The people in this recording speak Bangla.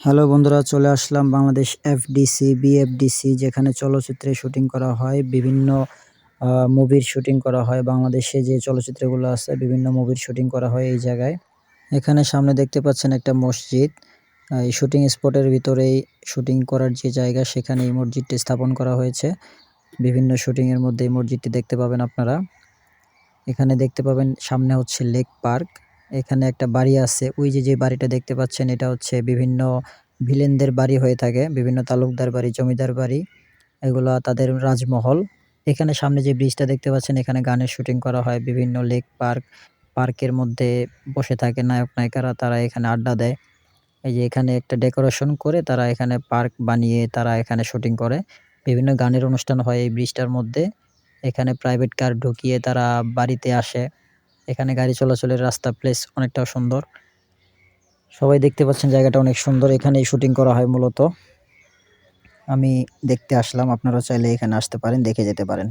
হ্যালো বন্ধুরা, চলে আসলাম বাংলাদেশ এফডিসি, বিএফডিসি যেখানে চলচ্চিত্রের শুটিং করা হয়। বিভিন্ন মুভির শুটিং করা হয়। বাংলাদেশে যে চলচ্চিত্রগুলো আছে বিভিন্ন মুভির শুটিং করা হয় এই জায়গায়। এখানে সামনে দেখতে পাচ্ছেন একটা মসজিদ। এই শুটিং স্পটের ভিতরেই শুটিং করার যে জায়গা সেখানে এই মসজিদটি স্থাপন করা হয়েছে। বিভিন্ন শুটিংয়ের মধ্যে এই মসজিদটি দেখতে পাবেন আপনারা। এখানে দেখতে পাবেন সামনে হচ্ছে লেক পার্ক। এখানে একটা বাড়ি আছে। ওই যে বাড়িটা দেখতে পাচ্ছেন এটা হচ্ছে বিভিন্ন ভিলেনদের বাড়ি হয়ে থাকে। বিভিন্ন তালুকদার বাড়ি, জমিদার বাড়ি, এগুলা তাদের রাজমহল। এখানে সামনে যে ব্রিজটা দেখতে পাচ্ছেন এখানে গানের শুটিং করা হয়। বিভিন্ন লেক পার্ক, পার্কের মধ্যে বসে থাকে নায়ক-নায়িকারা, তারা এখানে আড্ডা দেয়। এই যে এখানে একটা ডেকোরেশন করে তারা এখানে পার্ক বানিয়ে তারা এখানে শুটিং করে। বিভিন্ন গানের অনুষ্ঠান হয় এই ব্রিজটার মধ্যে। এখানে প্রাইভেট কার ঢুকিয়ে তারা বাড়িতে আসে। এখানে গাড়ি চলাচলের রাস্তা প্লেস অনেকটা সুন্দর। সবাই দেখতে পাচ্ছেন জায়গাটা অনেক সুন্দর। এখানেই শুটিং করা হয় মূলত। আমি দেখতে আসলাম। আপনারাও চাইলে এখানে আসতে পারেন, দেখে যেতে পারেন।